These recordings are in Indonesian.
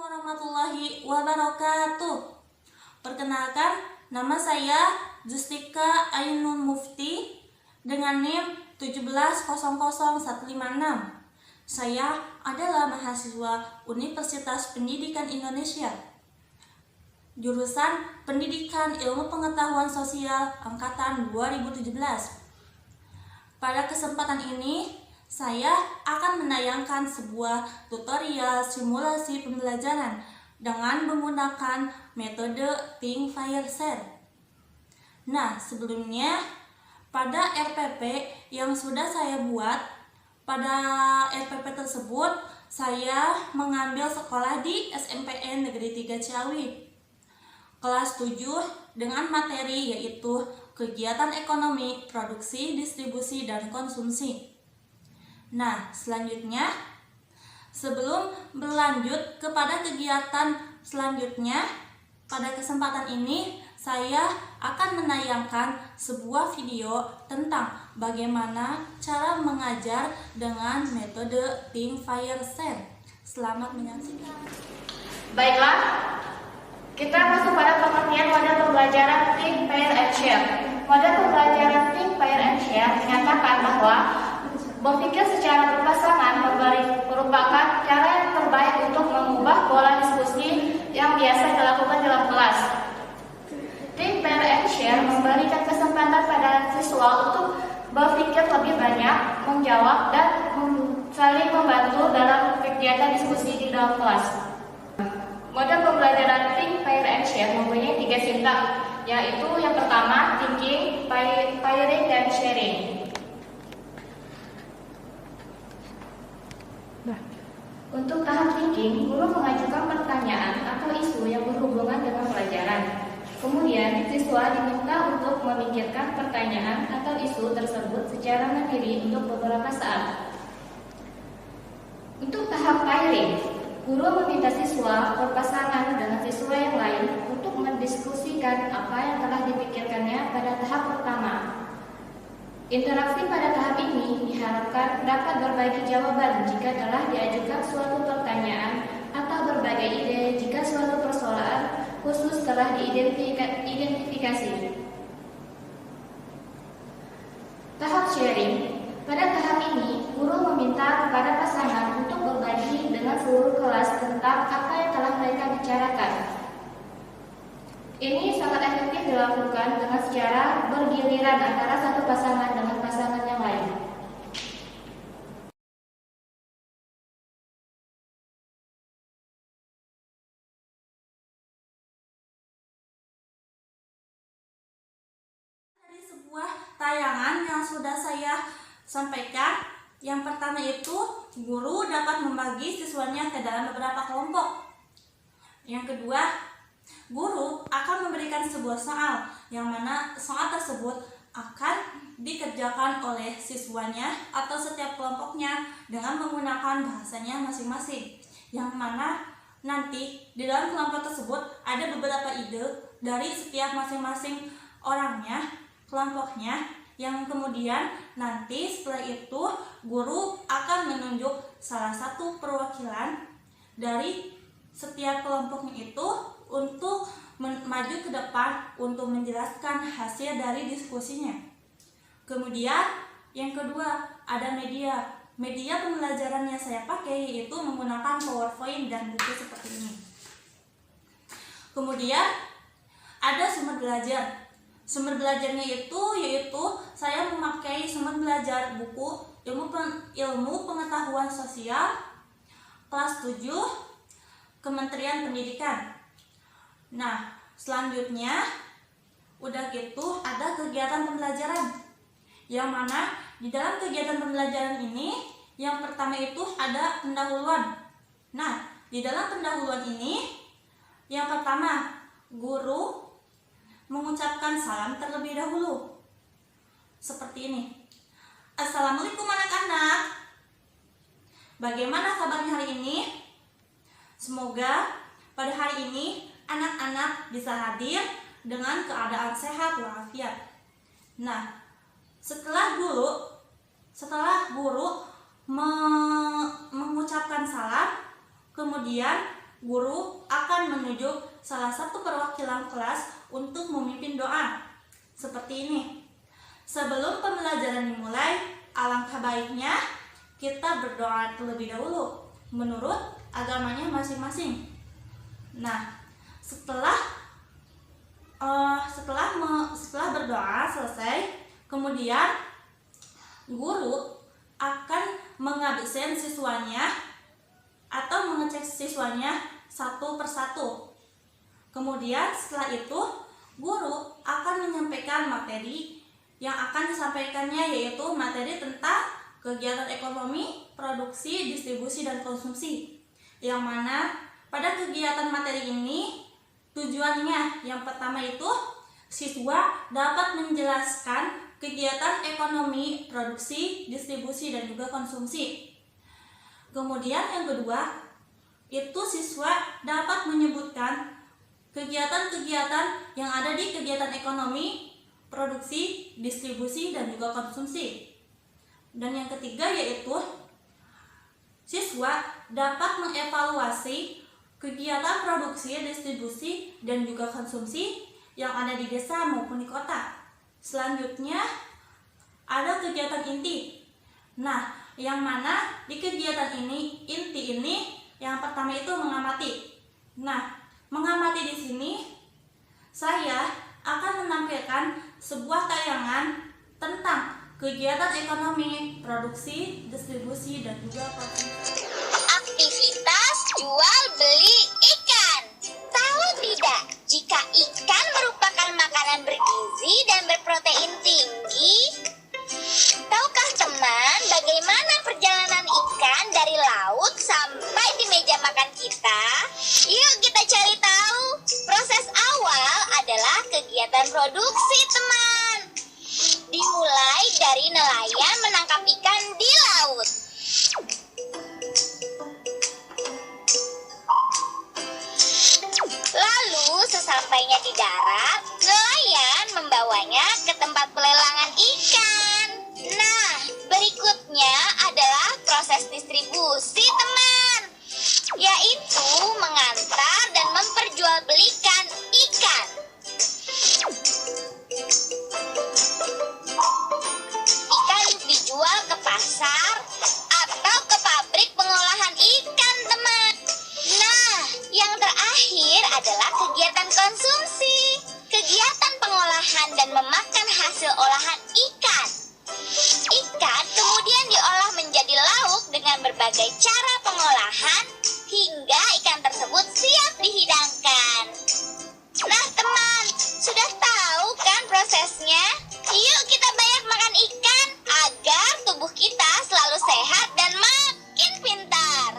Warahmatullahi wabarakatuh. Perkenalkan, nama saya Justika Ainun Mufti dengan NIM 1700156. Saya adalah mahasiswa Universitas Pendidikan Indonesia, jurusan Pendidikan Ilmu Pengetahuan Sosial angkatan 2017. Pada kesempatan ini, saya akan menayangkan sebuah tutorial simulasi pembelajaran dengan menggunakan metode Think, Fire, Share. Nah, sebelumnya pada RPP yang sudah saya buat, pada RPP tersebut saya mengambil sekolah di SMPN Negeri 3 Ciawi, kelas 7 dengan materi yaitu kegiatan ekonomi, produksi, distribusi, dan konsumsi. Nah, selanjutnya, sebelum berlanjut kepada kegiatan selanjutnya, pada kesempatan ini saya akan menayangkan sebuah video tentang bagaimana cara mengajar dengan metode Think, Fire, Share. Selamat menyaksikan. Baiklah, kita masuk pada pengertian model pembelajaran Think, Fire, and Share. Model pembelajaran Think, Fire, and Share menyatakan bahwa berpikir secara berpasangan merupakan cara yang terbaik untuk mengubah pola diskusi yang biasa dilakukan dalam kelas. Think, Fire, and Share memberikan kesempatan pada siswa untuk berpikir lebih banyak, menjawab, dan saling membantu dalam kegiatan diskusi di dalam kelas. Model pembelajaran Think, Fire, and Share mempunyai 3 sintaks, yaitu yang pertama thinking, firing, dan sharing. Untuk tahap thinking, guru mengajukan pertanyaan atau isu yang berhubungan dengan pelajaran. Kemudian, siswa diminta untuk memikirkan pertanyaan atau isu tersebut secara mandiri untuk beberapa saat. Untuk tahap firing, guru meminta siswa berpasangan dengan siswa yang lain untuk mendiskusikan apa yang telah dipikirkannya pada tahap pertama. Interaksi pada tahap ini diharapkan dapat berbagi jawaban jika telah diajukan suatu pertanyaan atau berbagi ide jika suatu persoalan khusus telah diidentifikasi. Tahap sharing. Pada tahap ini, guru meminta kepada pasangan untuk berbagi dengan seluruh kelas tentang apa yang telah mereka bicarakan. Ini sangat efektif dilakukan dengan secara bergiliran antara satu pasangan dengan pasangan yang lain. Dari sebuah tayangan yang sudah saya sampaikan, yang pertama itu guru dapat membagi siswanya ke dalam beberapa kelompok. Yang kedua, guru akan memberikan sebuah soal, yang mana soal tersebut akan dikerjakan oleh siswanya atau setiap kelompoknya dengan menggunakan bahasanya masing-masing, yang mana nanti di dalam kelompok tersebut ada beberapa ide dari setiap masing-masing orangnya, kelompoknya, yang kemudian nanti setelah itu guru akan menunjuk salah satu perwakilan dari setiap kelompoknya itu untuk maju ke depan untuk menjelaskan hasil dari diskusinya. Kemudian yang kedua ada media. Media pembelajarannya saya pakai yaitu menggunakan PowerPoint dan buku seperti ini. Kemudian ada sumber belajar. Sumber belajarnya yaitu saya memakai sumber belajar buku ilmu pengetahuan sosial kelas 7 Kementerian Pendidikan. Nah, selanjutnya udah gitu ada kegiatan pembelajaran, yang mana di dalam kegiatan pembelajaran ini yang pertama itu ada pendahuluan. Nah, di dalam pendahuluan ini yang pertama guru mengucapkan salam terlebih dahulu seperti ini. Assalamualaikum anak-anak, bagaimana kabarnya hari ini? Semoga pada hari ini anak-anak bisa hadir dengan keadaan sehat walafiat. Nah, setelah guru mengucapkan salam, kemudian guru akan menunjuk salah satu perwakilan kelas untuk memimpin doa. Seperti ini. Sebelum pembelajaran dimulai, alangkah baiknya kita berdoa terlebih dahulu menurut agamanya masing-masing. Nah, setelah berdoa selesai, kemudian guru akan mengabsen siswanya atau mengecek siswanya satu persatu. Kemudian setelah itu guru akan menyampaikan materi yang akan disampaikannya, yaitu materi tentang kegiatan ekonomi, produksi, distribusi, dan konsumsi. Yang mana pada kegiatan materi ini tujuannya yang pertama itu siswa dapat menjelaskan kegiatan ekonomi, produksi, distribusi, dan juga konsumsi. Kemudian yang kedua, itu siswa dapat menyebutkan kegiatan-kegiatan yang ada di kegiatan ekonomi, produksi, distribusi, dan juga konsumsi. Dan yang ketiga yaitu siswa dapat mengevaluasi kegiatan produksi, distribusi, dan juga konsumsi yang ada di desa maupun di kota. Selanjutnya ada kegiatan inti. Nah, yang mana di kegiatan ini, inti ini yang pertama itu mengamati. Nah, mengamati di sini saya akan menampilkan sebuah tayangan tentang kegiatan ekonomi, produksi, distribusi, dan juga konsumsi. Aktivitas jual beli ikan. Tahu tidak, jika ikan merupakan makanan bergizi dan berprotein tinggi? Tahukah teman bagaimana perjalanan ikan dari laut sampai di meja makan kita? Yuk kita cari tahu. Proses awal adalah kegiatan produksi, teman. Dimulai dari nelayan menangkap ikan di laut. Lalu sesampainya di darat, nelayan membawanya ke tempat pelelangan ikan. Nah, berikutnya adalah proses distribusi, teman, yaitu mengantar dan memperjualbelikan ikan. Ikan dijual ke pasar atau ke pabrik pengolahan ikan, teman. Nah, yang terakhir adalah kegiatan konsumsi, kegiatan pengolahan dan memakan hasil olahan ikan. Ikan kemudian diolah menjadi lauk dengan berbagai cara pengolahan hingga ikan tersebut siap dihidangkan. Nah, teman, sudah tahu kan prosesnya? Yuk kita banyak makan ikan agar tubuh kita selalu sehat dan makin pintar.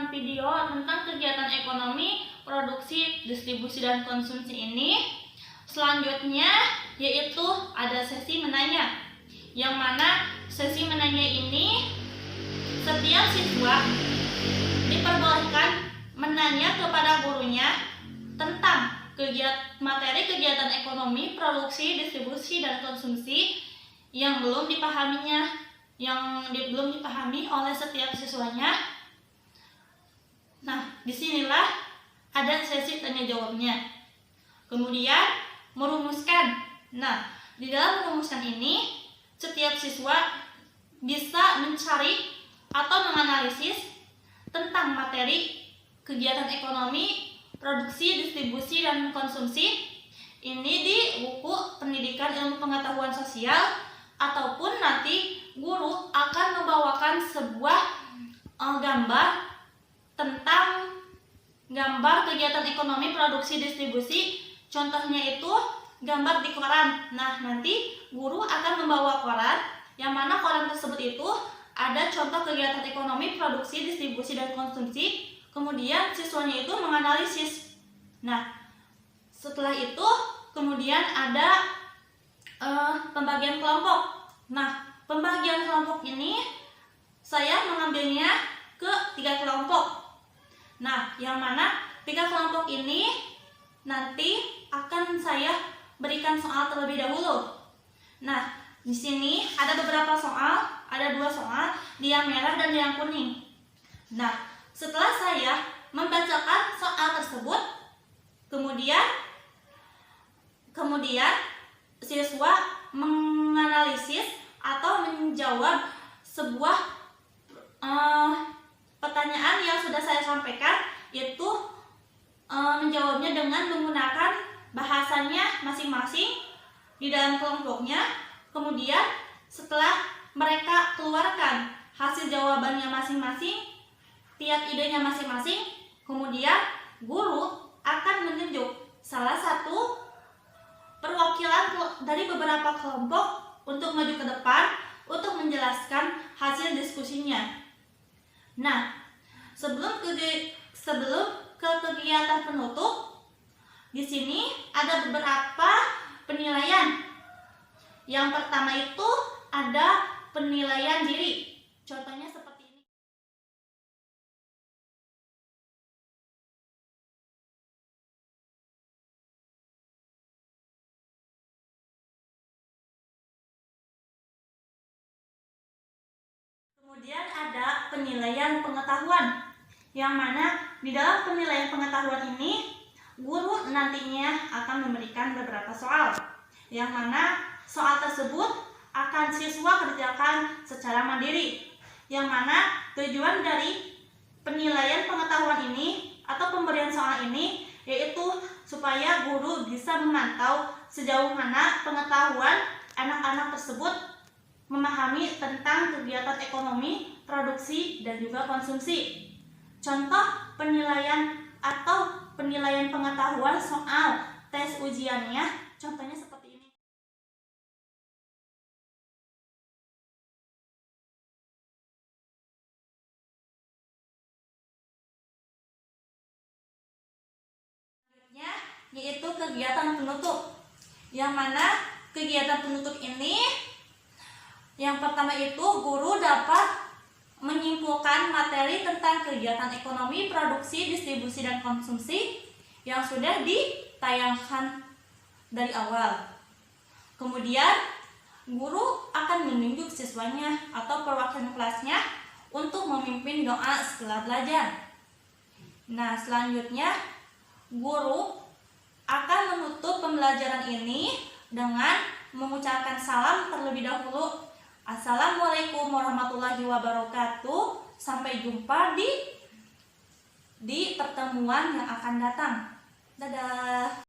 Video tentang kegiatan ekonomi, produksi, distribusi, dan konsumsi ini. Selanjutnya yaitu ada sesi menanya, yang mana sesi menanya ini setiap siswa diperbolehkan menanya kepada gurunya tentang materi kegiatan ekonomi, produksi, distribusi, dan konsumsi yang belum dipahami oleh setiap siswanya. Nah, disinilah ada sesi tanya jawabnya. Kemudian merumuskan. Nah, di dalam merumuskan ini setiap siswa bisa mencari atau menganalisis tentang materi kegiatan ekonomi, produksi, distribusi, dan konsumsi. Ini di buku Pendidikan Ilmu Pengetahuan Sosial, ataupun nanti guru akan membawakan sebuah gambar tentang gambar kegiatan ekonomi, produksi, distribusi. Contohnya itu gambar di koran. Nah, nanti guru akan membawa koran, yang mana koran tersebut itu ada contoh kegiatan ekonomi, produksi, distribusi, dan konsumsi. Kemudian siswanya itu menganalisis. Nah, setelah itu kemudian ada pembagian kelompok. Nah, pembagian kelompok ini saya mengambilnya ke 3 kelompok. Nah, yang mana 3 kelompok ini nanti akan saya berikan soal terlebih dahulu. Nah, di sini ada beberapa soal, ada 2 soal, di yang merah dan di yang kuning. Nah, setelah saya membacakan soal tersebut, kemudian siswa menganalisis atau menjawab sebuah pertanyaan yang sudah saya sampaikan, yaitu menjawabnya dengan menggunakan bahasanya masing-masing di dalam kelompoknya. Kemudian setelah mereka keluarkan hasil jawabannya masing-masing, tiap idenya masing-masing, kemudian guru akan menunjuk salah satu perwakilan dari beberapa kelompok untuk maju ke depan untuk menjelaskan hasil diskusinya. Nah, sebelum ke kegiatan penutup, di sini ada beberapa penilaian. Yang pertama itu ada penilaian diri. Contohnya seperti ini. Kemudian ada penilaian pengetahuan, yang mana di dalam penilaian pengetahuan ini guru nantinya akan memberikan beberapa soal, yang mana soal tersebut akan siswa kerjakan secara mandiri, yang mana tujuan dari penilaian pengetahuan ini atau pemberian soal ini yaitu supaya guru bisa memantau sejauh mana pengetahuan anak-anak tersebut memahami tentang kegiatan ekonomi, produksi, dan juga konsumsi. Contoh penilaian atau penilaian pengetahuan soal tes ujiannya, contohnya seperti ini. Selanjutnya yaitu kegiatan penutup, yang mana kegiatan penutup ini yang pertama itu guru dapat menyimpulkan materi tentang kegiatan ekonomi, produksi, distribusi, dan konsumsi yang sudah ditayangkan dari awal. Kemudian guru akan menunjuk siswanya atau perwakilan kelasnya untuk memimpin doa setelah belajar. Nah, selanjutnya guru akan menutup pembelajaran ini dengan mengucapkan salam terlebih dahulu. Assalamualaikum warahmatullahi wabarakatuh. Sampai jumpa di pertemuan yang akan datang. Dadah.